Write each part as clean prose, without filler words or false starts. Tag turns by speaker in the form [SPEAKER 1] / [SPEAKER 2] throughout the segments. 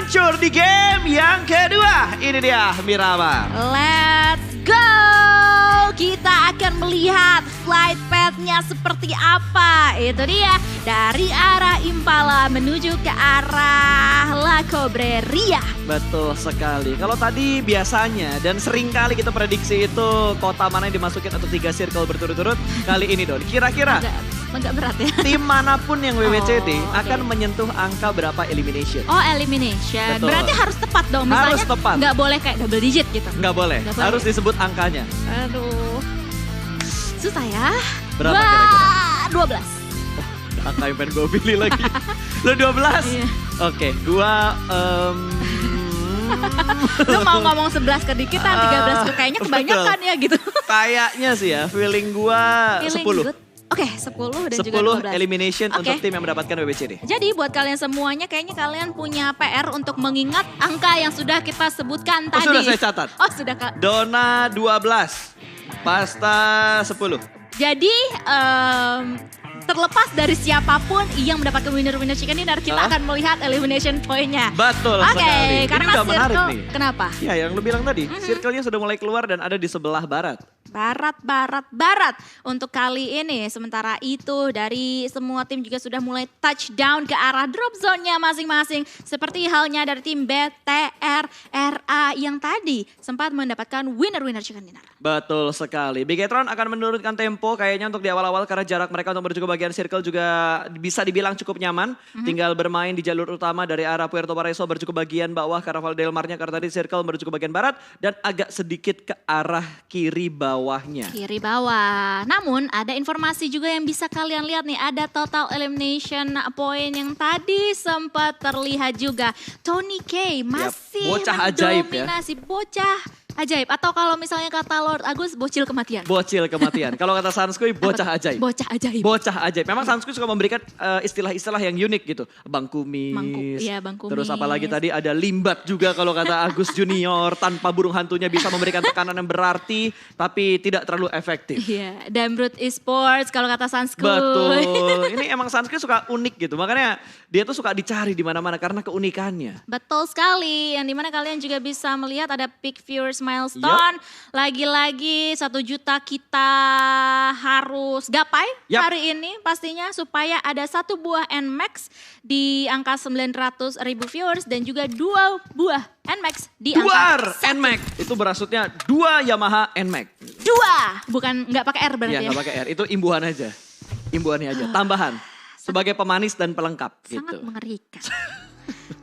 [SPEAKER 1] meluncur di game yang kedua. Ini dia Miramar.
[SPEAKER 2] Let's go! Kita akan melihat flight path-nya seperti apa. Itu dia, dari arah Impala menuju ke arah La Cobreria.
[SPEAKER 1] Betul sekali. Kalau tadi biasanya dan sering kali kita prediksi itu kota mana yang dimasukin atau 3 circle berturut-turut. Kali ini Don, kira-kira
[SPEAKER 2] Agak berat ya.
[SPEAKER 1] tim manapun yang WWCD
[SPEAKER 2] Oh,
[SPEAKER 1] akan menyentuh angka berapa elimination?
[SPEAKER 2] Oh, elimination.
[SPEAKER 1] Betul.
[SPEAKER 2] Berarti harus tepat dong. Misalnya
[SPEAKER 1] Harus tepat.
[SPEAKER 2] nggak boleh kayak double digit gitu.
[SPEAKER 1] Nggak boleh,
[SPEAKER 2] Nggak boleh.
[SPEAKER 1] harus disebut angkanya.
[SPEAKER 2] Aduh. Susah ya.
[SPEAKER 1] Berapa
[SPEAKER 2] Wah,
[SPEAKER 1] kira-kira?
[SPEAKER 2] 12.
[SPEAKER 1] Angka yang pengen gue pilih lagi. Lo 12?
[SPEAKER 2] Iya.
[SPEAKER 1] Oke, gua...
[SPEAKER 2] Lu mau ngomong 11 ke dikitan, 13 ke kayaknya kebanyakan ya gitu.
[SPEAKER 1] Kayaknya sih ya, feeling gua
[SPEAKER 2] Feeling
[SPEAKER 1] 10.
[SPEAKER 2] good. Oke, 10 dan
[SPEAKER 1] 10
[SPEAKER 2] juga 12.
[SPEAKER 1] elimination
[SPEAKER 2] Oke.
[SPEAKER 1] untuk tim yang mendapatkan WWCD.
[SPEAKER 2] Jadi buat kalian semuanya kayaknya kalian punya PR untuk mengingat angka yang sudah kita sebutkan tadi.
[SPEAKER 1] Sudah saya catat.
[SPEAKER 2] Oh, sudah Kak.
[SPEAKER 1] Dona 12, Pasta 10.
[SPEAKER 2] Jadi terlepas dari siapapun yang mendapatkan winner chicken dinner, kita akan melihat elimination point-nya.
[SPEAKER 1] Betul
[SPEAKER 2] Oke,
[SPEAKER 1] sekali.
[SPEAKER 2] karena
[SPEAKER 1] Ini udah menarik
[SPEAKER 2] circle,
[SPEAKER 1] nih.
[SPEAKER 2] kenapa?
[SPEAKER 1] Ya yang lu bilang tadi, circle-nya sudah mulai keluar dan ada di sebelah barat.
[SPEAKER 2] Barat untuk kali ini. Sementara itu dari semua tim juga sudah mulai touchdown ke arah drop zone-nya masing-masing. Seperti halnya dari tim BTRRA yang tadi sempat mendapatkan winner chicken dinner.
[SPEAKER 1] Betul sekali. Bigetron akan menurunkan tempo kayaknya untuk di awal-awal karena jarak mereka untuk menuju ke bagian circle juga bisa dibilang cukup nyaman. Tinggal bermain di jalur utama dari arah Puerto Paraiso menuju ke bagian bawah Caraval Del Mar-nya karena tadi circle menuju ke bagian barat dan agak sedikit ke arah kiri bawahnya.
[SPEAKER 2] Kiri bawah. Namun ada informasi juga yang bisa kalian lihat nih. Ada total elimination point yang tadi sempat terlihat juga. Tony K masih
[SPEAKER 1] bocah ajaib ya.
[SPEAKER 2] mendominasi. Bocah ajaib. Atau kalau misalnya kata Lord Agus, bocil kematian.
[SPEAKER 1] Bocil kematian. Kalau kata Sanskui, bocah ajaib.
[SPEAKER 2] Bocah ajaib.
[SPEAKER 1] Bocah ajaib. Memang Sanskui suka memberikan istilah-istilah yang unik gitu. Bang Kumis.
[SPEAKER 2] Iya, Bang Kumis.
[SPEAKER 1] Terus apalagi tadi ada Limbat juga kalau kata Agus Junior. Tanpa burung hantunya bisa memberikan tekanan yang berarti tapi tidak terlalu efektif.
[SPEAKER 2] Iya, Dambrut Esports kalau kata Sanskui.
[SPEAKER 1] Betul. Ini emang Sanskui suka unik gitu. Makanya dia tuh suka dicari di mana-mana karena keunikannya.
[SPEAKER 2] Betul sekali, yang dimana kalian juga bisa melihat ada peak viewers milestone. Lagi-lagi 1 juta kita harus gapai hari ini pastinya supaya ada 1 buah NMAX di angka 900.000 viewers dan juga 2 buah NMAX di angka
[SPEAKER 1] NMAX. Itu berasutnya 2 Yamaha NMAX.
[SPEAKER 2] 2, bukan nggak pakai R berarti
[SPEAKER 1] Iya,
[SPEAKER 2] ya.
[SPEAKER 1] nggak pakai R. Itu imbuhan aja. Imbuhannya aja, tambahan. Sebagai pemanis dan pelengkap
[SPEAKER 2] Sangat
[SPEAKER 1] gitu.
[SPEAKER 2] mengerikan.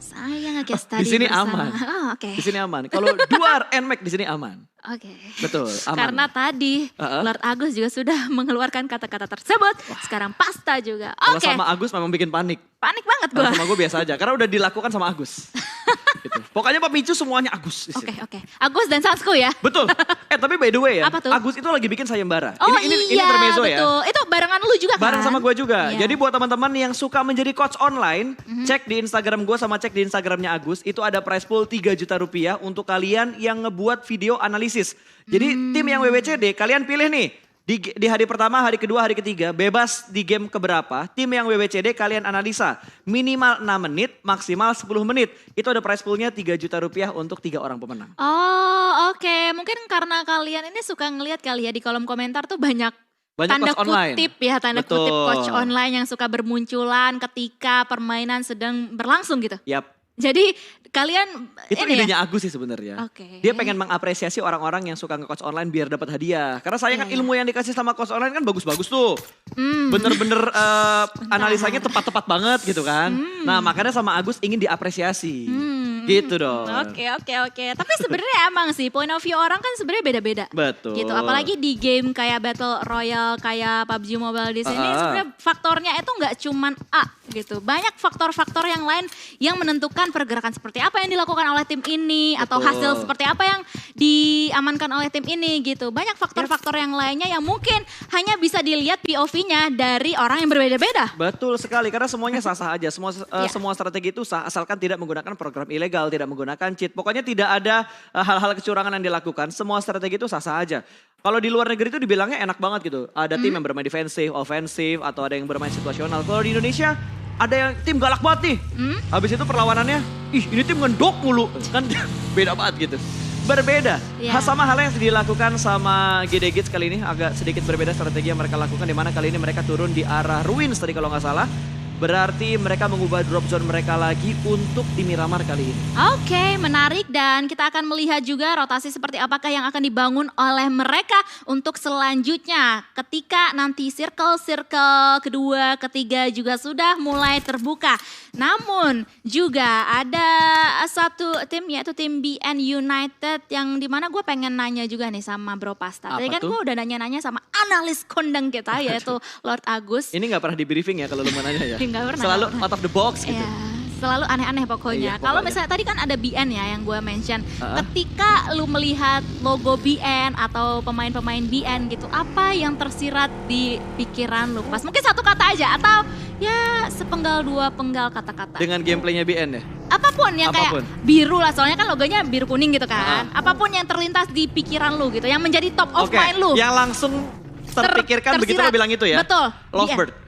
[SPEAKER 2] Saya nge-guest tadi
[SPEAKER 1] Di sini
[SPEAKER 2] bersama.
[SPEAKER 1] aman.
[SPEAKER 2] Oh, oke.
[SPEAKER 1] Di sini aman. Kalau 2 NMAX di sini aman.
[SPEAKER 2] Oke.
[SPEAKER 1] Betul, aman.
[SPEAKER 2] Karena tadi Lord Agus juga sudah mengeluarkan kata-kata tersebut. Sekarang Pasta juga.
[SPEAKER 1] Kalau
[SPEAKER 2] Oke.
[SPEAKER 1] sama Agus memang bikin panik.
[SPEAKER 2] Panik banget gue.
[SPEAKER 1] Kalau sama gue biasa aja. Karena udah dilakukan sama Agus. Gitu. Pokoknya pemicu semuanya Agus.
[SPEAKER 2] Oke. Agus dan Sansku ya.
[SPEAKER 1] Betul. Tapi by the way ya.
[SPEAKER 2] Apa tuh?
[SPEAKER 1] Agus itu lagi bikin sayembara.
[SPEAKER 2] Oh
[SPEAKER 1] ini
[SPEAKER 2] iya
[SPEAKER 1] intermezzo ya.
[SPEAKER 2] betul. Itu barengan lu juga kan?
[SPEAKER 1] Bareng sama gue juga.
[SPEAKER 2] Iya.
[SPEAKER 1] Jadi buat teman-teman yang suka menjadi coach online, cek di Instagram gue sama cek di Instagramnya Agus. Itu ada prize pool 3 juta rupiah untuk kalian yang ngebuat video analisis. Jadi tim yang WWCD kalian pilih nih. Di hari pertama, hari kedua, hari ketiga bebas di game keberapa. Tim yang WWCD kalian analisa. Minimal 6 menit, maksimal 10 menit. Itu ada prize poolnya 3 juta rupiah untuk 3 orang pemenang.
[SPEAKER 2] Oh oke. Mungkin karena kalian ini suka ngelihat kali ya di kolom komentar tuh banyak tanda
[SPEAKER 1] coach online.
[SPEAKER 2] kutip ya, tanda
[SPEAKER 1] Betul.
[SPEAKER 2] kutip coach online yang suka bermunculan ketika permainan sedang berlangsung gitu.
[SPEAKER 1] Yap.
[SPEAKER 2] Jadi kalian
[SPEAKER 1] Itu
[SPEAKER 2] ini
[SPEAKER 1] idenya
[SPEAKER 2] ya?
[SPEAKER 1] Agus sih sebenarnya.
[SPEAKER 2] Oke.
[SPEAKER 1] Dia pengen mengapresiasi orang-orang yang suka nge-coach online biar dapat hadiah. Karena saya kan ilmu yang dikasih sama coach online kan bagus-bagus tuh. Bener-bener analisanya tepat-tepat banget gitu kan. Nah makanya sama Agus ingin diapresiasi. Gitu dong.
[SPEAKER 2] Oke. Tapi sebenarnya emang sih point of view orang kan sebenarnya beda-beda.
[SPEAKER 1] Betul.
[SPEAKER 2] Gitu. Apalagi di game kayak Battle Royale kayak PUBG Mobile di sini sebenarnya faktornya itu nggak cuman A gitu. Banyak faktor-faktor yang lain yang menentukan pergerakan seperti apa yang dilakukan oleh tim ini atau hasil seperti apa yang diamankan oleh tim ini gitu. Banyak faktor-faktor yang lainnya yang mungkin hanya bisa dilihat POV-nya dari orang yang berbeda-beda.
[SPEAKER 1] Betul sekali karena semuanya sah-sah aja. Semua strategi itu sah asalkan tidak menggunakan program ilegal, tidak menggunakan cheat. Pokoknya tidak ada hal-hal kecurangan yang dilakukan. Semua strategi itu sah-sah aja. Kalau di luar negeri itu dibilangnya enak banget gitu. Ada tim yang bermain defensif, ofensif, atau ada yang bermain situasional. Kalau di Indonesia ada yang tim galak banget nih. Habis itu perlawanannya, ih ini tim ngendok mulu. Kan beda banget gitu. Berbeda. Sama hal yang dilakukan sama GD Gates kali ini agak sedikit berbeda strategi yang mereka lakukan. Dimana kali ini mereka turun di arah Ruins tadi kalau nggak salah. Berarti mereka mengubah drop zone mereka lagi untuk di Miramar kali ini.
[SPEAKER 2] Oke, menarik dan kita akan melihat juga rotasi seperti apakah yang akan dibangun oleh mereka untuk selanjutnya. Ketika nanti circle kedua, ketiga juga sudah mulai terbuka. Namun juga ada satu tim yaitu tim BN United yang dimana gue pengen nanya juga nih sama Bro Pasta. Tadi kan gue udah nanya-nanya sama analis kondang kita yaitu Lord Agus.
[SPEAKER 1] Ini gak pernah di briefing ya kalau lu mau nanya ya?
[SPEAKER 2] Gak pernah.
[SPEAKER 1] Selalu out of the box gitu.
[SPEAKER 2] Ya, selalu aneh-aneh pokoknya. Kalau misalnya tadi kan ada BN ya yang gue mention. Ketika lu melihat logo BN atau pemain-pemain BN gitu, apa yang tersirat di pikiran lu pas? Mungkin satu kata aja atau ya sepenggal dua penggal kata-kata.
[SPEAKER 1] Dengan gameplaynya BN ya?
[SPEAKER 2] Apapun yang kayak biru lah, soalnya kan logonya biru kuning gitu kan. Apapun yang terlintas di pikiran lu gitu, yang menjadi top of mind lu.
[SPEAKER 1] Yang langsung terpikirkan begitu lo bilang itu ya?
[SPEAKER 2] Betul.
[SPEAKER 1] Lovebird.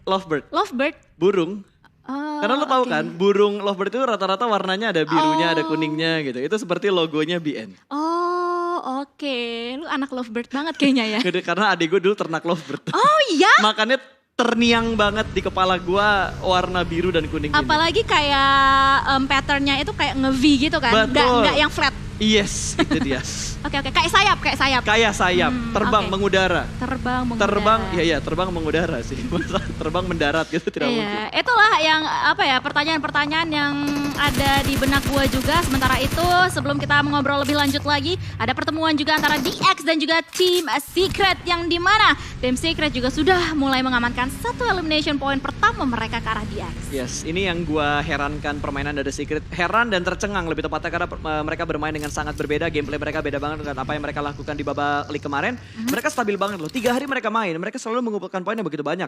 [SPEAKER 1] Lovebird.
[SPEAKER 2] Lovebird.
[SPEAKER 1] Burung. Karena lo tahu kan, burung lovebird itu rata-rata warnanya ada birunya, ada kuningnya gitu. Itu seperti logonya BN.
[SPEAKER 2] Oh, oke. Lu anak lovebird banget kayaknya ya.
[SPEAKER 1] Karena adik gue dulu ternak lovebird.
[SPEAKER 2] Oh iya?
[SPEAKER 1] Makanya terniang banget di kepala gue warna biru dan kuning.
[SPEAKER 2] Apalagi kayak patternnya itu kayak nge-V gitu kan.
[SPEAKER 1] Betul.
[SPEAKER 2] Nggak yang flat.
[SPEAKER 1] Yes, itu dia.
[SPEAKER 2] Oke, kayak sayap.
[SPEAKER 1] Kayak sayap, terbang mengudara. Terbang mengudara sih. Terbang mendarat gitu tidak mungkin.
[SPEAKER 2] Itulah yang pertanyaan-pertanyaan yang ada di benak gua juga. Sementara itu sebelum kita mengobrol lebih lanjut lagi, ada pertemuan juga antara DX dan juga Team Secret yang dimana Team Secret juga sudah mulai mengamankan satu elimination point pertama mereka ke arah DX.
[SPEAKER 1] Yes, ini yang gua herankan permainan dari Secret. Heran dan tercengang lebih tepatnya karena mereka bermain dengan sangat berbeda, gameplay mereka beda banget dengan apa yang mereka lakukan di babak league kemarin. Mereka stabil banget loh, 3 hari mereka main, mereka selalu mengumpulkan poin yang begitu banyak.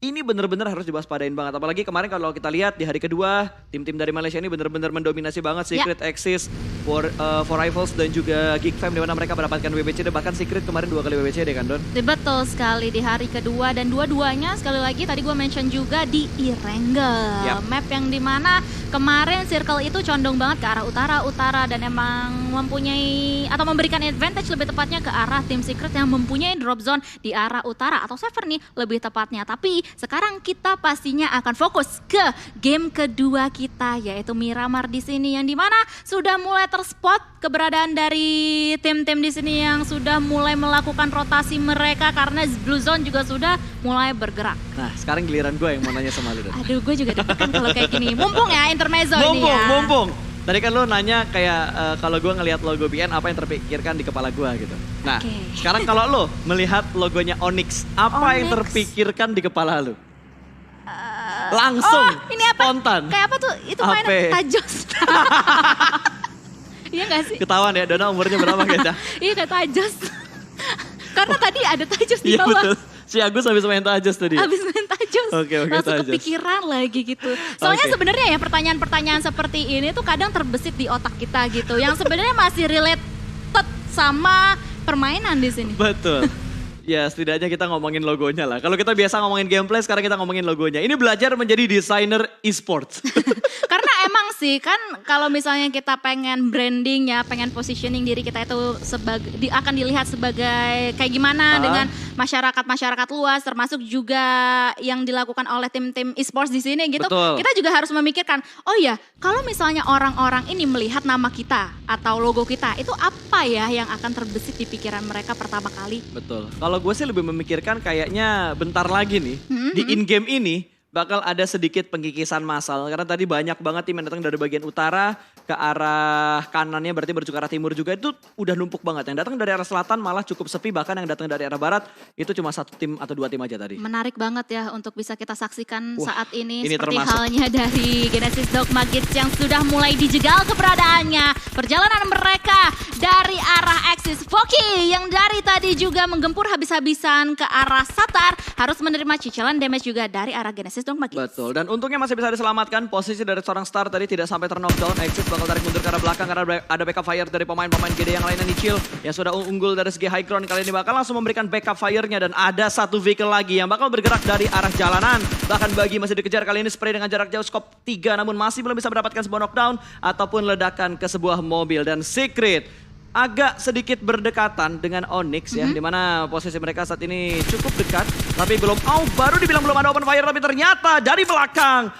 [SPEAKER 1] Ini benar-benar harus diwaspadain banget. Apalagi kemarin kalau kita lihat di hari kedua, tim-tim dari Malaysia ini benar-benar mendominasi banget. Secret, Axis, For Rivals dan juga Geek Fam di mana mereka mendapatkan WBCD. Bahkan Secret kemarin 2 kali WBCD kan Don?
[SPEAKER 2] Betul sekali di hari kedua dan dua-duanya sekali lagi tadi gue mention juga di Erangel. Map yang dimana kemarin Circle itu condong banget ke arah utara dan emang mempunyai atau memberikan advantage lebih tepatnya ke arah Tim Secret yang mempunyai drop zone di arah utara atau Sever nih lebih tepatnya. Tapi sekarang kita pastinya akan fokus ke game kedua kita yaitu Miramar di sini yang dimana sudah mulai terspot keberadaan dari tim-tim di sini yang sudah mulai melakukan rotasi mereka karena Blue Zone juga sudah mulai bergerak.
[SPEAKER 1] Nah sekarang giliran gue yang mau nanya sama lu.
[SPEAKER 2] Aduh gue juga deg-degan kalau kayak gini. Mumpung ya intermezzo ini ya.
[SPEAKER 1] Mumpung. Tadi kan lo nanya kayak kalau gue ngelihat logo BN apa yang terpikirkan di kepala gue gitu. Nah sekarang kalau lo melihat logonya Onyx, apa yang terpikirkan di kepala lo? Langsung,
[SPEAKER 2] ini apa?
[SPEAKER 1] Spontan.
[SPEAKER 2] Kayak apa tuh? Itu main Tajos. Iya gak sih?
[SPEAKER 1] Ketahuan ya, Dona umurnya berapa kayaknya?
[SPEAKER 2] Iya kayak Tajos. Karena tadi ada Tajos di bawah. Iya betul.
[SPEAKER 1] Si Agus habis main Tajos tadi.
[SPEAKER 2] Habis main Tajos.
[SPEAKER 1] Oke,
[SPEAKER 2] langsung
[SPEAKER 1] Tajos.
[SPEAKER 2] Kepikiran lagi gitu. Soalnya sebenarnya ya pertanyaan-pertanyaan seperti ini tuh kadang terbesit di otak kita gitu. Yang sebenarnya masih related sama permainan di sini.
[SPEAKER 1] Betul. Ya setidaknya kita ngomongin logonya lah. Kalau kita biasa ngomongin gameplay, sekarang kita ngomongin logonya. Ini belajar menjadi desainer e-sports.
[SPEAKER 2] Karena emang sih kan kalau misalnya kita pengen branding ya, pengen positioning diri kita itu akan dilihat sebagai kayak gimana dengan masyarakat luas, termasuk juga yang dilakukan oleh tim-tim e-sports di sini gitu.
[SPEAKER 1] Betul.
[SPEAKER 2] Kita juga harus memikirkan, oh ya kalau misalnya orang-orang ini melihat nama kita atau logo kita, itu apa ya yang akan terbesit di pikiran mereka pertama kali?
[SPEAKER 1] Betul. Kalau gue sih lebih memikirkan kayaknya bentar lagi nih di in-game ini bakal ada sedikit pengkikisan massal. Karena tadi banyak banget tim yang datang dari bagian utara ke arah kanannya berarti berarti ke arah timur juga itu udah numpuk banget. Yang datang dari arah selatan malah cukup sepi, bahkan yang datang dari arah barat itu cuma 1 tim atau 2 tim aja tadi.
[SPEAKER 2] Menarik banget ya untuk bisa kita saksikan saat ini seperti halnya dari Genesis Dogma Kids yang sudah mulai dijegal keberadaannya. Perjalanan mereka dari arah Axis Foki yang dari tadi juga menggempur habis-habisan ke arah Satar harus menerima cicilan damage juga dari arah Genesis Dogma Kids.
[SPEAKER 1] Betul, dan untungnya masih bisa diselamatkan. Posisi dari seorang Star tadi tidak sampai knockdown. Exit bakal tarik mundur ke arah belakang karena ada backup fire dari pemain-pemain GD yang lainnya nih Chill. Yang sudah unggul dari segi high ground kali ini bakal langsung memberikan backup fire-nya. Dan ada satu vehicle lagi yang bakal bergerak dari arah jalanan. Bahkan Bagi masih dikejar kali ini spray dengan jarak jauh scope 3 namun masih belum bisa mendapatkan sebuah knockdown ataupun ledakan ke sebuah mobil. Dan Secret agak sedikit berdekatan dengan Onyx ya, dimana posisi mereka saat ini cukup dekat, tapi belum, baru dibilang belum ada open fire, tapi ternyata dari belakang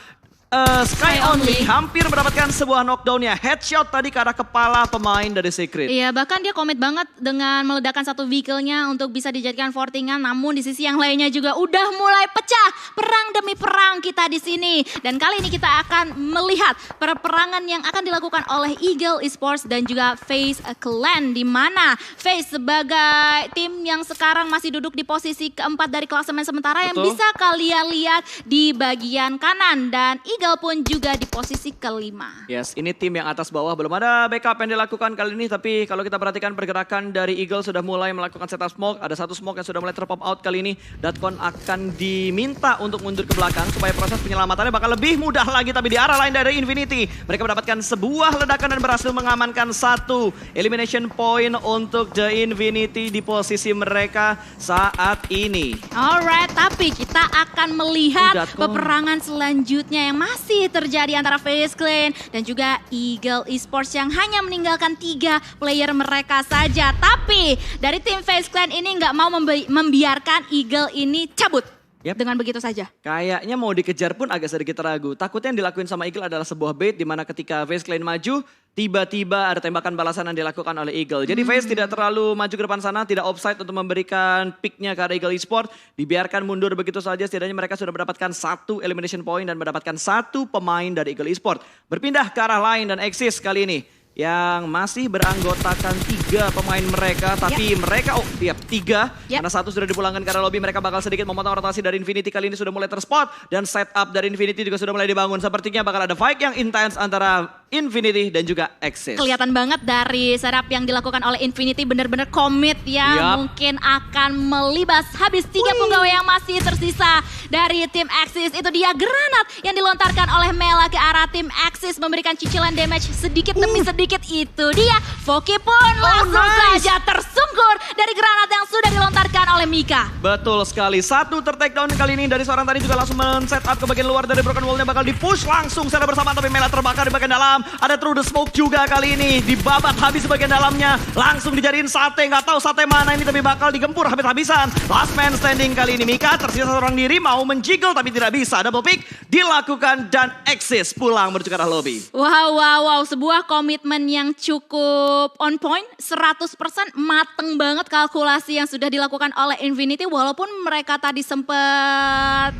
[SPEAKER 1] Sky Only hampir mendapatkan sebuah knockdown-nya. Headshot tadi ke arah kepala pemain dari Secret.
[SPEAKER 2] Iya, bahkan dia komit banget dengan meledakkan satu vehicle-nya untuk bisa dijadikan fortingan. Namun di sisi yang lainnya juga udah mulai pecah. Perang demi perang kita di sini. Dan kali ini kita akan melihat perperangan yang akan dilakukan oleh Eagle Esports dan juga FaZe Clan. Di mana FaZe sebagai tim yang sekarang masih duduk di posisi keempat dari klasemen sementara yang bisa kalian lihat di bagian kanan. Dan Eagle pun juga di posisi kelima.
[SPEAKER 1] Yes, ini tim yang atas bawah belum ada backup yang dilakukan kali ini. Tapi kalau kita perhatikan pergerakan dari Eagle sudah mulai melakukan setup smoke. Ada satu smoke yang sudah mulai terpop out kali ini. Datcon akan diminta untuk mundur ke belakang supaya proses penyelamatannya bakal lebih mudah lagi. Tapi di arah lain dari Infinity, mereka mendapatkan sebuah ledakan dan berhasil mengamankan satu elimination point untuk The Infinity di posisi mereka saat ini.
[SPEAKER 2] Alright, tapi kita akan melihat peperangan selanjutnya yang masih terjadi antara FaZe Clan dan juga Eagle Esports yang hanya meninggalkan 3 player mereka saja. Tapi dari tim FaZe Clan ini nggak mau membiarkan Eagle ini cabut. Dengan begitu saja.
[SPEAKER 1] Kayaknya mau dikejar pun agak sedikit ragu. Takutnya yang dilakuin sama Eagle adalah sebuah bait di mana ketika FaZe Clan maju, tiba-tiba ada tembakan balasan yang dilakukan oleh Eagle. Jadi FaZe tidak terlalu maju ke depan sana, tidak offside untuk memberikan picknya ke arah Eagle Esports. Dibiarkan mundur begitu saja, setidaknya mereka sudah mendapatkan 1 elimination point dan mendapatkan 1 pemain dari Eagle Esports. Berpindah ke arah lain dan Exis kali ini yang masih beranggotakan 3 pemain mereka, tapi mereka 3 karena 1 sudah dipulangkan ke arah lobby. Mereka bakal sedikit memotong rotasi dari Infinity kali ini sudah mulai terspot dan setup dari Infinity juga sudah mulai dibangun. Sepertinya bakal ada fight yang intens antara Infinity dan juga Exis.
[SPEAKER 2] Kelihatan banget dari setup yang dilakukan oleh Infinity benar-benar komit ya. Mungkin akan melibas habis 3 pegawai yang masih tersisa dari tim Exis. Itu dia granat yang dilontarkan oleh Mela ke arah tim Exis memberikan cicilan damage sedikit demi sedikit. Itu dia, Foki pun langsung saja tersungkur dari granat yang sudah dilontarkan oleh Mika.
[SPEAKER 1] Betul sekali, 1 ter-takedown kali ini dari seorang tadi juga langsung men-setup ke bagian luar dari broken wall-nya bakal di-push langsung sana bersama, tapi Mela terbakar di bagian dalam. Ada through the smoke juga kali ini, dibabat habis bagian dalamnya, langsung dijadiin sate, nggak tahu sate mana ini tapi bakal digempur habis-habisan. Last man standing kali ini, Mika tersisa seorang diri mau menjiggle tapi tidak bisa. Double pick dilakukan dan Exis pulang menuju ke arah lobby.
[SPEAKER 2] Wow, sebuah komitmen yang cukup on point, 100% mateng banget kalkulasi yang sudah dilakukan oleh Infinity walaupun mereka tadi sempat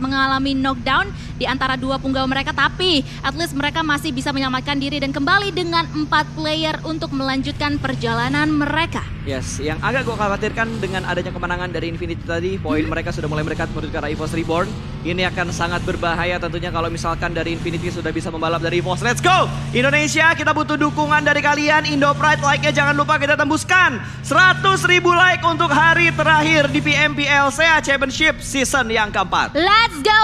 [SPEAKER 2] mengalami knockdown di antara 2 punggawa mereka, tapi at least mereka masih bisa menyelamatkan diri dan kembali dengan 4 player untuk melanjutkan perjalanan mereka.
[SPEAKER 1] Yes, yang agak gue khawatirkan dengan adanya kemenangan dari Infinity tadi, poin mereka sudah mulai mendekat menuju ke arah EVOS Reborn. Ini akan sangat berbahaya tentunya kalau misalkan dari Infinity sudah bisa membalap dari EVOS. Let's go! Indonesia, kita butuh dukungan dari kalian. Indo Pride, like-nya jangan lupa kita tembuskan 100.000 like untuk hari terakhir di PMPL SEA Championship season yang keempat.
[SPEAKER 2] Let's go!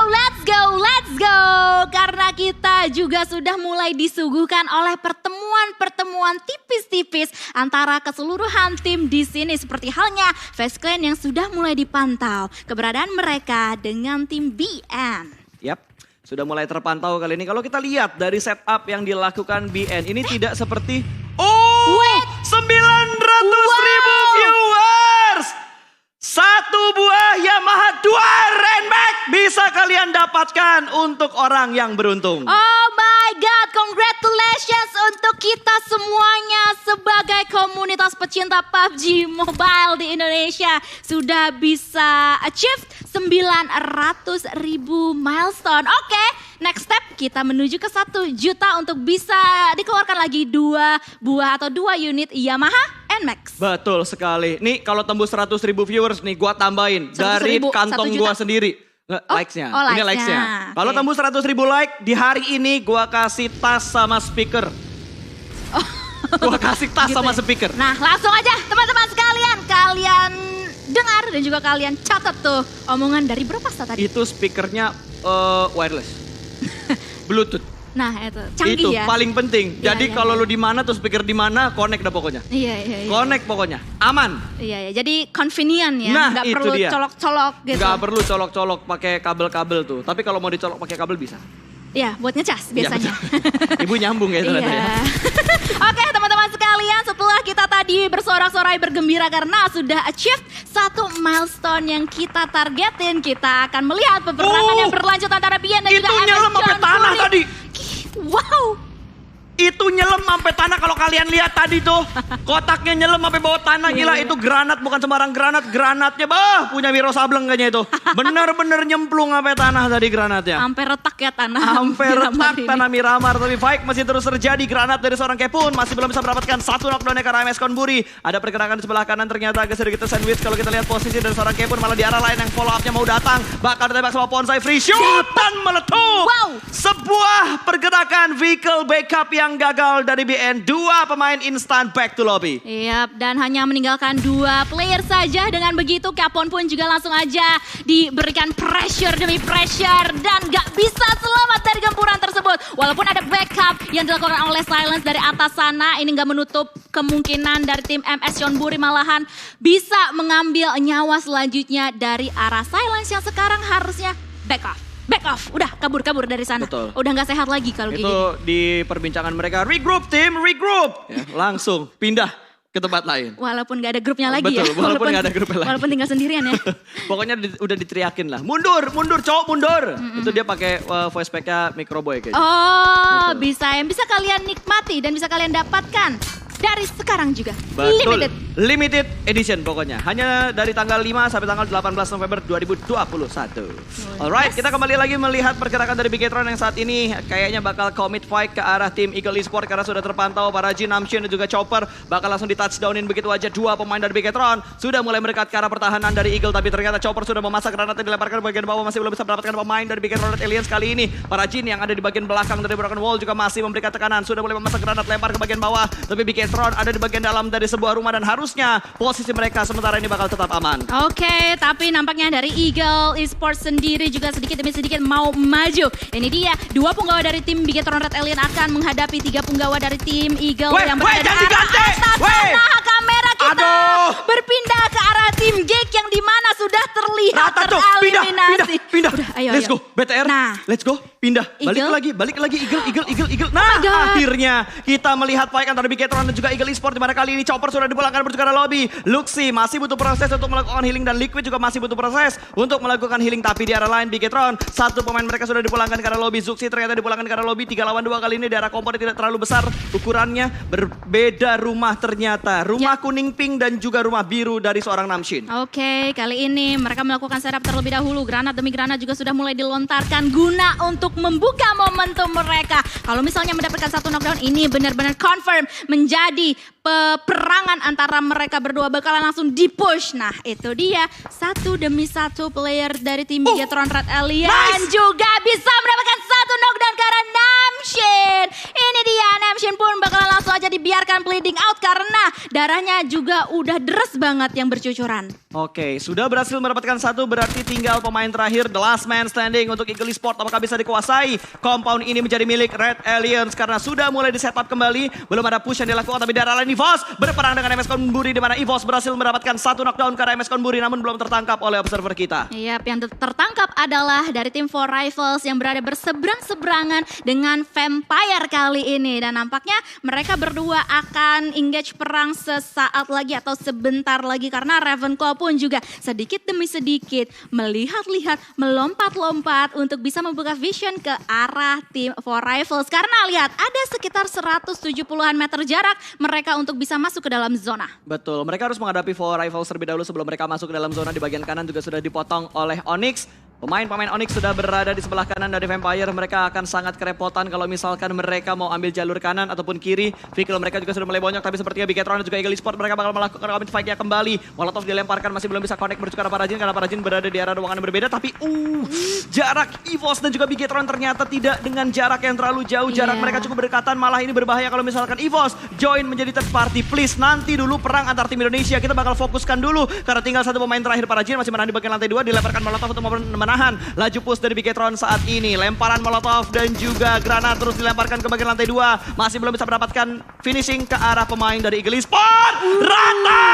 [SPEAKER 2] Karena kita juga sudah mulai disuguhkan oleh pertemuan tipis-tipis antara keseluruhan tim di sini. Seperti halnya FaZe Clan yang sudah mulai dipantau keberadaan mereka dengan tim BN.
[SPEAKER 1] Yap, sudah mulai terpantau kali ini. Kalau kita lihat dari setup yang dilakukan BN ini tidak seperti 900.000 viewers. 1 buah Yamaha 2 Renmax bisa kalian dapatkan untuk orang yang beruntung.
[SPEAKER 2] Oh my God, congratulations untuk kita semuanya sebagai komunitas pecinta PUBG Mobile di Indonesia. Sudah bisa achieve 900.000 milestone. Oke, next step kita menuju ke 1 juta untuk bisa dikeluarkan lagi 2 buah atau 2 unit Yamaha NMAX.
[SPEAKER 1] Betul sekali. Nih kalau tembus 100.000 viewers nih gua tambahin dari kantong gua sendiri. Likes-nya. Ini likes-nya. Kalau tembus 100.000 like di hari ini gua kasih tas sama speaker. Gua kasih tas sama speaker.
[SPEAKER 2] Nah langsung aja teman-teman sekalian. Kalian dengar dan juga kalian catat tuh omongan dari berapa tadi?
[SPEAKER 1] Itu speakernya wireless. Bluetooth.
[SPEAKER 2] Nah itu, canggih
[SPEAKER 1] Itu
[SPEAKER 2] ya.
[SPEAKER 1] paling penting.
[SPEAKER 2] Iya,
[SPEAKER 1] Jadi
[SPEAKER 2] iya,
[SPEAKER 1] kalau
[SPEAKER 2] iya.
[SPEAKER 1] lu di mana terus pikir di mana, connect dah pokoknya.
[SPEAKER 2] Iya.
[SPEAKER 1] Connect pokoknya, aman.
[SPEAKER 2] Iya, jadi convenient ya,
[SPEAKER 1] Nah,
[SPEAKER 2] nggak
[SPEAKER 1] itu
[SPEAKER 2] perlu
[SPEAKER 1] dia.
[SPEAKER 2] colok-colok gitu.
[SPEAKER 1] Nggak perlu colok-colok pakai kabel-kabel tuh. Tapi kalau mau dicolok pakai kabel bisa.
[SPEAKER 2] Iya, buat ngecas biasanya.
[SPEAKER 1] Iya, Ibu nyambung ya ternyata ya.
[SPEAKER 2] Iya. Oke teman-teman sekalian, setelah kita tadi bersorak-sorai bergembira karena sudah achieve satu milestone yang kita targetin, kita akan melihat peperangan yang berlanjut antara Bian dan
[SPEAKER 1] Itu
[SPEAKER 2] juga
[SPEAKER 1] nyelam
[SPEAKER 2] MS
[SPEAKER 1] sampai
[SPEAKER 2] John
[SPEAKER 1] tanah
[SPEAKER 2] Fury.
[SPEAKER 1] tadi.
[SPEAKER 2] Wow.
[SPEAKER 1] Itu nyelam sampai tanah kalau kalian lihat tadi tuh. Kotaknya nyelam sampai bawah tanah, gila.
[SPEAKER 2] Iya.
[SPEAKER 1] Itu granat, bukan sembarang granat. Granatnya punya Wiro Sableng kayaknya itu. Bener-bener nyemplung sampai tanah tadi granatnya.
[SPEAKER 2] Sampai retak ya tanah.
[SPEAKER 1] Sampai
[SPEAKER 2] Miramar
[SPEAKER 1] retak
[SPEAKER 2] ini.
[SPEAKER 1] tanah Miramar. Tapi fight masih terus terjadi. Granat dari seorang Kepun masih belum bisa mendapatkan satu knockdown karena MS Konburi. Ada pergerakan di sebelah kanan ternyata agak sedikit sandwich. Kalau kita lihat posisi dari seorang Kepun malah di arah lain yang follow up-nya mau datang. Bakal ditembak sama Bonsai free shoot dan meletup.
[SPEAKER 2] Wow.
[SPEAKER 1] Sebuah pergerakan vehicle backup yang gagal dari BN. Dua pemain instan back to lobby.
[SPEAKER 2] Iya, dan hanya meninggalkan 2 player saja. Dengan begitu Capon pun juga langsung aja diberikan pressure demi pressure dan gak bisa selamat dari gempuran tersebut. Walaupun ada backup yang dilakukan oleh Silence dari atas sana, ini gak menutup kemungkinan dari tim MS Yonburi malahan bisa mengambil nyawa selanjutnya dari arah Silence yang sekarang harusnya back off, udah kabur dari sana.
[SPEAKER 1] Betul.
[SPEAKER 2] Udah nggak sehat lagi kalau kayak
[SPEAKER 1] Itu
[SPEAKER 2] gini.
[SPEAKER 1] di perbincangan mereka, regroup tim, regroup. Ya, langsung pindah ke tempat lain.
[SPEAKER 2] Walaupun nggak ada grupnya lagi
[SPEAKER 1] Betul,
[SPEAKER 2] ya.
[SPEAKER 1] walaupun nggak ada grupnya lagi.
[SPEAKER 2] Walaupun tinggal sendirian ya.
[SPEAKER 1] Pokoknya udah diteriakin lah, mundur cowok mundur. Itu dia pakai voice pack-nya Microboy kayaknya.
[SPEAKER 2] Oh,
[SPEAKER 1] Betul.
[SPEAKER 2] bisa yang bisa kalian nikmati dan bisa kalian dapatkan dari sekarang juga.
[SPEAKER 1] Betul.
[SPEAKER 2] Limited.
[SPEAKER 1] Limited edition pokoknya. Hanya dari tanggal 5 sampai tanggal 18 November 2021. Alright,
[SPEAKER 2] Yes.
[SPEAKER 1] kita kembali lagi melihat pergerakan dari Bigetron yang saat ini kayaknya bakal commit fight ke arah tim Eagle Esports karena sudah terpantau para Jin, Namshin dan juga Chopper bakal langsung di touchdownin begitu aja. Dua pemain dari Bigetron sudah mulai mendekat ke arah pertahanan dari Eagle, tapi ternyata Chopper sudah memasak granatnya dilemparkan ke bagian bawah, masih belum bisa mendapatkan pemain dari Bigetron Red Aliens kali ini. Para Jin yang ada di bagian belakang dari Broken Wall juga masih memberikan tekanan, sudah mulai memasak granat lempar ke bagian bawah, tapi Bigetron ada di bagian dalam dari sebuah rumah dan harusnya posisi mereka sementara ini bakal tetap aman.
[SPEAKER 2] Oke, tapi nampaknya dari Eagle Esports sendiri juga sedikit demi sedikit mau maju. Ini dia, 2 punggawa dari tim Bigetron Red Alien akan menghadapi 3 punggawa dari tim Eagle yang berada di
[SPEAKER 1] jangan
[SPEAKER 2] arah
[SPEAKER 1] diganti!
[SPEAKER 2] atas sana. Kamera kita
[SPEAKER 1] Aduh!
[SPEAKER 2] berpindah ke arah tim Gek yang dimana sudah terlihat
[SPEAKER 1] Rata tuh,
[SPEAKER 2] tereliminasi.
[SPEAKER 1] pindah.
[SPEAKER 2] Udah, ayo,
[SPEAKER 1] Let's
[SPEAKER 2] ayo.
[SPEAKER 1] go, BTR.
[SPEAKER 2] Nah.
[SPEAKER 1] Let's go, pindah.
[SPEAKER 2] Eagle.
[SPEAKER 1] Balik lagi, Eagle. Nah,
[SPEAKER 2] my God.
[SPEAKER 1] akhirnya kita melihat fight antara Bigetron dan juga Eagle Esports, di mana kali ini Chopper sudah dipulangkan menuju ke arah lobby. Luxi masih butuh proses untuk melakukan healing dan Liquid juga masih butuh proses untuk melakukan healing, tapi di arah lain Bigetron, satu pemain mereka sudah dipulangkan ke arah lobby. Zuxi ternyata dipulangkan ke arah lobby 3 lawan 2 kali ini di arah kompor tidak terlalu besar ukurannya, berbeda rumah ternyata. Rumah kuning pink dan juga rumah biru dari seorang Namshin.
[SPEAKER 2] Oke, kali ini mereka melakukan setup terlebih dahulu. Granat demi granat juga sudah mulai dilontarkan guna untuk membuka momentum mereka. Kalau misalnya mendapatkan satu knockdown, ini benar-benar confirm menjadi peperangan antara mereka berdua bakalan langsung di-push. Nah, itu dia. 1 demi 1 player dari tim Bigetron Red Alien juga bisa mendapatkan satu knockdown karena Namshin. Ini dia, Namshin pun bakalan langsung aja dibiarkan bleeding out karena darahnya juga udah deres banget yang bercucuran.
[SPEAKER 1] Oke, sudah berhasil mendapatkan satu, berarti tinggal pemain terakhir, the last man standing untuk Eagle Esports. Apakah bisa dikuasai compound ini menjadi milik Red Aliens karena sudah mulai di-setup kembali. Belum ada push yang dilakukan, tapi darah lain EVOS berperang dengan MS Konburi, di mana EVOS berhasil mendapatkan satu knockdown karena MS Konburi, namun belum tertangkap oleh observer kita.
[SPEAKER 2] Iya, yang tertangkap adalah dari tim Four Rifles yang berada berseberang-seberangan dengan Vampire kali ini. Dan nampaknya mereka berdua akan engage perang sesaat lagi atau sebentar lagi karena Ravenclaw pun juga sedikit demi sedikit melihat-lihat, melompat-lompat untuk bisa membuka vision ke arah tim Four Rifles. Karena lihat, ada sekitar 170-an meter jarak mereka untuk bisa masuk ke dalam zona.
[SPEAKER 1] Betul, mereka harus menghadapi Four Rifles terlebih dahulu sebelum mereka masuk ke dalam zona. Di bagian kanan juga sudah dipotong oleh Onyx. Pemain-pemain Onyx sudah berada di sebelah kanan dari Vampire. Mereka akan sangat kerepotan kalau misalkan mereka mau ambil jalur kanan ataupun kiri. Vehicle mereka juga sudah mulai bonyok, tapi sepertinya Bigetron dan juga Eagle Esports mereka bakal melakukan commit fight-nya kembali. Molotov dilemparkan, masih belum bisa connect menuju ke arah Parajin karena Parajin berada di arah ruangan yang berbeda. Tapi jarak EVOS dan juga Bigetron ternyata tidak dengan jarak yang terlalu jauh. Jarak mereka cukup berdekatan, malah ini berbahaya kalau misalkan EVOS join menjadi third party. Please, nanti dulu perang antar tim Indonesia kita bakal fokuskan dulu karena tinggal satu pemain terakhir. Parajin masih menahan di bagian lantai 2, dilemparkan Molotov untuk menahan laju push dari Bigetron saat ini. Lemparan molotov dan juga granat terus dilemparkan ke bagian lantai 2. Masih belum bisa mendapatkan finishing ke arah pemain dari Eagle Esport. Rata!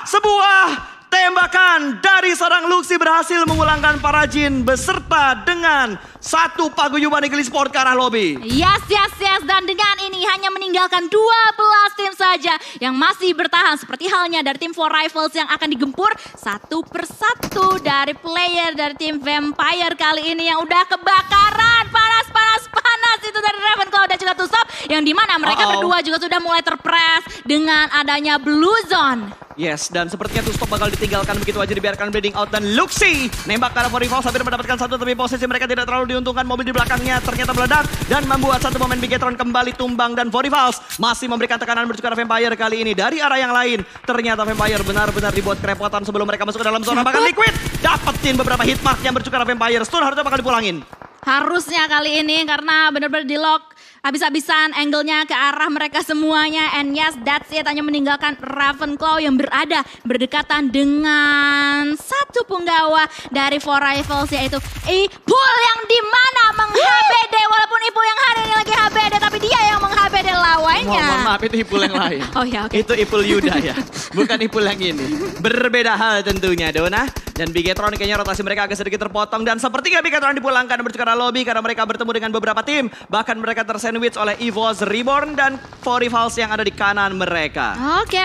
[SPEAKER 1] Sebuah tembakan dari seorang Luxi berhasil memulangkan para Jin beserta dengan satu paguyuban Eagle Esport ke arah lobby.
[SPEAKER 2] Yes. Dan dengan ini hanya meninggalkan 12 tim saja yang masih bertahan. Seperti halnya dari tim Four Rivals yang akan digempur satu persatu dari player dari tim Vampire kali ini yang udah kebakaran. Panas itu dari Ravenclaw dan juga Tusop. Yang dimana mereka berdua juga sudah mulai terpres dengan adanya Blue Zone.
[SPEAKER 1] Yes, dan sepertinya Tusop bakal ditinggalkan begitu aja, dibiarkan bleeding out. Dan Luxi nembak ke arah Four Rivals hampir mendapatkan satu, tapi posisi mereka tidak terlalu diuntungkan. Mobil di belakangnya ternyata meledak dan membuat satu pemain Bigetron kembali tumbang. Dan Four Rivals masih memberikan tekanan menuju ke arah Vampire kali ini dari arah yang lain. Ternyata Vampire benar-benar dibuat kerepotan sebelum mereka masuk ke dalam zona. Bahkan Liquid dapetin beberapa hitmark yang menuju ke arah Vampire. Stun harusnya bakal dipulangin.
[SPEAKER 2] Harusnya kali ini karena benar-benar di lock habis-habisan angle-nya ke arah mereka semuanya. And yes, that's it. Hanya meninggalkan Ravenclaw yang berada berdekatan dengan satu penggawa dari Four Rivals, yaitu Ipul yang dimana meng-HBD. Walaupun Ipul yang hari ini lagi HBD, tapi dia yang meng-HBD lawannya.
[SPEAKER 1] Mohon maaf, itu Ipul yang lain.
[SPEAKER 2] Oh ya, oke.
[SPEAKER 1] Itu Ipul Yuda ya, bukan Ipul yang ini. Berbeda hal tentunya, Dona. Dan Bigetron kayaknya rotasi mereka agak sedikit terpotong. Dan sepertiga Bigetron dipulangkan menuju ke arah lobby karena mereka bertemu dengan beberapa tim. Bahkan mereka tersandwich oleh EVOS Reborn dan Four Rivals yang ada di kanan mereka.
[SPEAKER 2] Oke.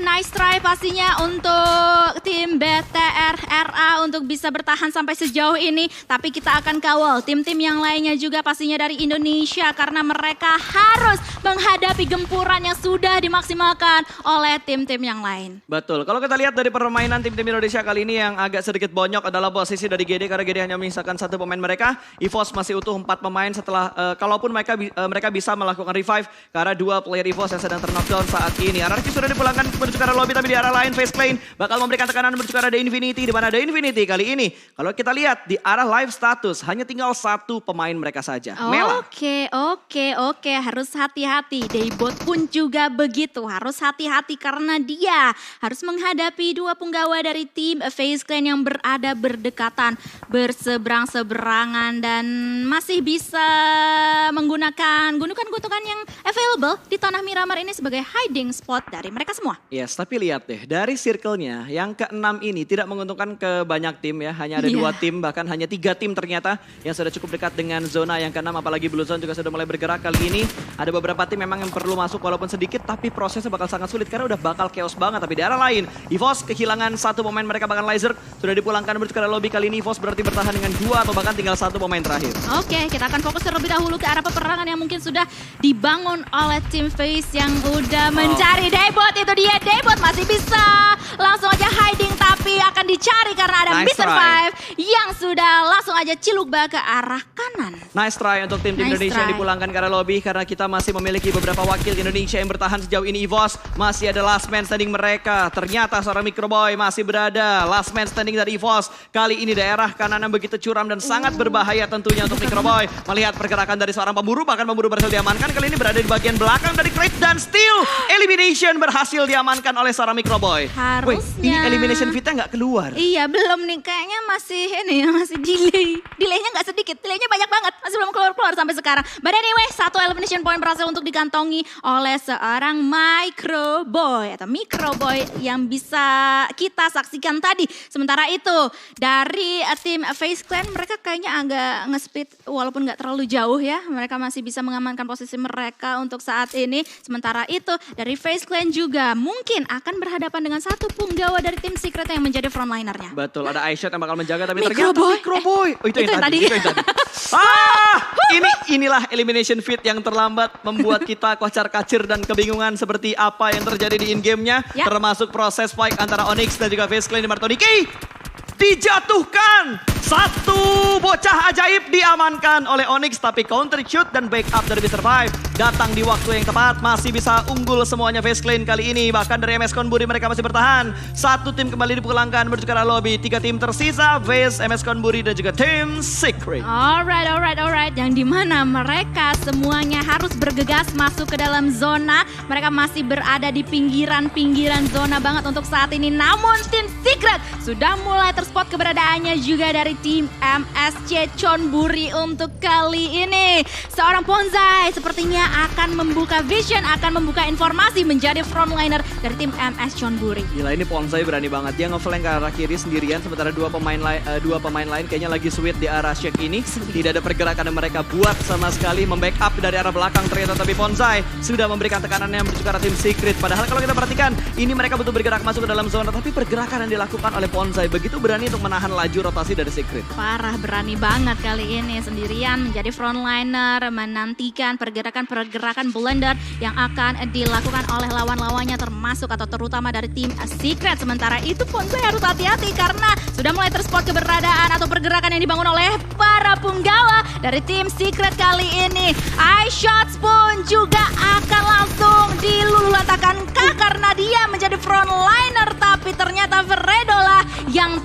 [SPEAKER 2] Nice try pastinya untuk tim BTR RA untuk bisa bertahan sampai sejauh ini. Tapi kita akan kawal tim-tim yang lainnya juga pastinya dari Indonesia. Karena mereka harus menghadapi gempuran yang sudah dimaksimalkan oleh tim-tim yang lain.
[SPEAKER 1] Betul, kalau kita lihat dari permainan tim-tim Indonesia kali ini yang agak sedikit bonyok adalah posisi dari GD. Karena GD hanya menyisakan satu pemain mereka. EVOS masih utuh 4 pemain setelah, kalaupun mereka bisa melakukan revive. Karena 2 player EVOS yang sedang terknockdown saat ini. Anarki sudah dipulangkan menuju ke arah lobby, tapi di arah lain Face Clan bakal memberikan tekanan menuju ke arah The Infinity. Di mana The Infinity kali ini, kalau kita lihat di arah live status, hanya tinggal satu pemain mereka saja. Mela.
[SPEAKER 2] Oke. Harus hati-hati. Daybot pun juga begitu. Harus hati-hati karena dia harus menghadapi 2 penggawa dari tim Face Clan yang berada berdekatan, berseberang-seberangan dan masih bisa menggunakan gundukan yang available di tanah Miramar ini sebagai hiding spot dari mereka semua.
[SPEAKER 1] Yes, tapi lihat deh, dari circle-nya yang ke-6 ini tidak menguntungkan ke banyak tim ya. Hanya ada 2 tim, bahkan hanya 3 tim ternyata yang sudah cukup dekat dengan zona yang ke-6. Apalagi Blue Zone juga sudah mulai bergerak kali ini. Ada beberapa tim memang yang perlu masuk walaupun sedikit, tapi prosesnya bakal sangat sulit karena udah bakal chaos banget. Tapi di arah lain, EVOS kehilangan satu pemain mereka, bahkan Laser sudah dipulangkan menuju ke arah lobby. Kali ini EVOS berarti bertahan dengan 2 atau bahkan tinggal 1 pemain terakhir.
[SPEAKER 2] Oke, kita akan fokus terlebih dahulu ke arah peperangan yang mungkin sudah dibangun oleh tim Face yang udah mencari Daybot. Itu dia, Daybot masih bisa langsung aja hiding, tapi akan dicari karena ada Mr. Five yang sudah langsung aja cilukba ke arah kanan.
[SPEAKER 1] Nice try untuk tim Indonesia yang dipulangkan ke arah lobby karena kita masih memiliki beberapa wakil Indonesia yang bertahan sejauh ini. EVOS masih ada last man standing mereka. Ternyata seorang Microboy masih berada. Last man standing dari EVOS. Kali ini daerah kanan yang begitu curam dan sangat berbahaya tentunya untuk Microboy. Melihat pergerakan dari seorang pemburu, bahkan pemburu berhasil diamankan. Kali ini berada di bagian belakang dari Crate dan Steel. Elimination berhasil diamankan oleh seorang Microboy.
[SPEAKER 2] Harusnya.
[SPEAKER 1] Wih, ini elimination fitnya nggak keluar.
[SPEAKER 2] Iya, belum nih. Kayaknya masih delay. Delaynya nggak sedikit. Delaynya banyak banget. Masih belum keluar sampai sekarang. But anyway, 1 elimination point berhasil untuk dikantongi oleh seorang Microboy atau Microboy yang bisa kita saksikan tadi. Sementara itu dari tim Face Clan mereka kayaknya agak nge-speed walaupun nggak terlalu jauh ya. Mereka masih bisa mengamankan posisi mereka untuk saat ini. Sementara itu dari Face Clan juga mungkin akan berhadapan dengan satu penggawa dari tim Secret yang menjadi frontlinernya.
[SPEAKER 1] Betul, ada iShot yang bakal menjaga tapi
[SPEAKER 2] Microboy.
[SPEAKER 1] ternyata Microboy. Oh itu yang tadi. Inilah elimination fit yang terlambat membuat kita kocar-kacir dan kebingungan seperti apa yang terjadi di in-game-nya.
[SPEAKER 2] Ya.
[SPEAKER 1] Termasuk proses fight antara Onyx dan juga Face Clan di Martoniki. Dijatuhkan. Satu bocah ajaib diamankan oleh Onyx tapi counter shoot dan backup dari Mr. Five datang di waktu yang tepat. Masih bisa unggul semuanya Face Clan kali ini. Bahkan dari MS Konburi mereka masih bertahan. Satu tim kembali dipulangkan menuju ke arah lobby. 3 tim tersisa, Face, MS Konburi dan juga tim Secret.
[SPEAKER 2] Alright. Yang dimana mereka semuanya harus bergegas masuk ke dalam zona. Mereka masih berada di pinggiran zona banget untuk saat ini. Namun tim Secret sudah mulai terspot keberadaannya juga dari tim MSC Chonburi untuk kali ini. Seorang Ponzai sepertinya akan membuka vision, akan membuka informasi menjadi frontliner dari tim MS Chonburi.
[SPEAKER 1] Gila, ini Ponzai berani banget. Dia ngeflank ke arah kiri sendirian, sementara dua pemain lain kayaknya lagi sweet di arah Shake ini. Tidak ada pergerakan yang mereka buat sama sekali membackup dari arah belakang ternyata, tapi Ponzai sudah memberikan tekanannya menuju ke arah tim Secret. Padahal kalau kita perhatikan, ini mereka butuh bergerak masuk ke dalam zona, tapi pergerakan yang dilakukan oleh Ponzai begitu berani untuk menahan laju rotasi dari Secret.
[SPEAKER 2] Parah, berani banget kali ini sendirian menjadi frontliner, menantikan pergerakan blender yang akan dilakukan oleh lawan-lawannya termasuk atau terutama dari tim Secret. Sementara itu Ponzai harus hati-hati karena sudah mulai terspot keberadaan atau pergerakan yang dibangun oleh para punggawa dari tim Secret kali ini. iShots pun juga akan langsung dilululantakan karena dia menjadi frontliner, tapi ternyata Fredola yang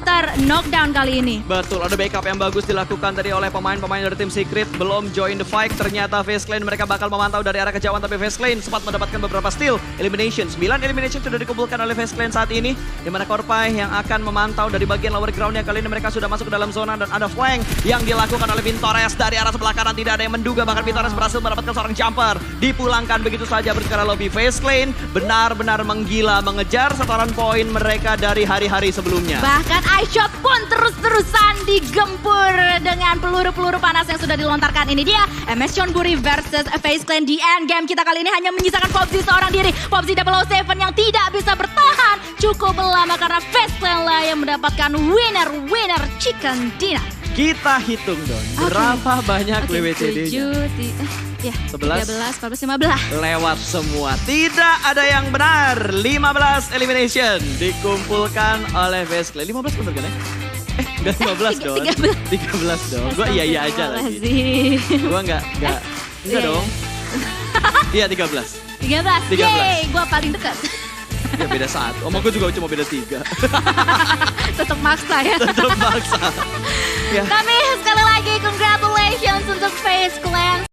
[SPEAKER 2] knockdown kali ini.
[SPEAKER 1] Betul, ada backup yang bagus dilakukan tadi oleh pemain-pemain dari tim Secret. Belum join the fight, ternyata Face Clan mereka bakal memantau dari arah kejauhan, tapi Face Clan sempat mendapatkan beberapa steal elimination. 9 elimination sudah dikumpulkan oleh Face Clan saat ini, di mana Korpai yang akan memantau dari bagian lower ground-nya. Kali ini mereka sudah masuk ke dalam zona dan ada flank yang dilakukan oleh Pintores dari arah sebelah kanan. Tidak ada yang menduga, bahkan Pintores berhasil mendapatkan seorang jumper. Dipulangkan begitu saja bersekarang lobby. Face Clan benar-benar menggila mengejar setoran poin mereka dari hari-hari sebelumnya.
[SPEAKER 2] Bahkan iShot pun terus-terusan digempur dengan peluru-peluru panas yang sudah dilontarkan. Ini dia MS Chonburi versus Face Clan. Di end game kita kali ini hanya menyisakan Popzi seorang diri. Popzi 007 yang tidak bisa bertahan cukup lama karena Face Clan lah yang mendapatkan winner chicken dinner.
[SPEAKER 1] Kita hitung dong, berapa banyak WWCD-nya?
[SPEAKER 2] 11, 14, 15.
[SPEAKER 1] Lewat semua, tidak ada yang benar. 15 elimination dikumpulkan oleh Face Clan. 15 bener kan ya? Enggak 15 dong. 13 dong. Gua iya aja lagi. Gua enggak dong. Iya 13.
[SPEAKER 2] 13. Yeay, gua paling dekat.
[SPEAKER 1] Ya beda 1. Sama gue juga cuma beda 3.
[SPEAKER 2] Tetap maksa ya.
[SPEAKER 1] Tetap maksa.
[SPEAKER 2] Tapi sekali lagi congratulations untuk Face Clan.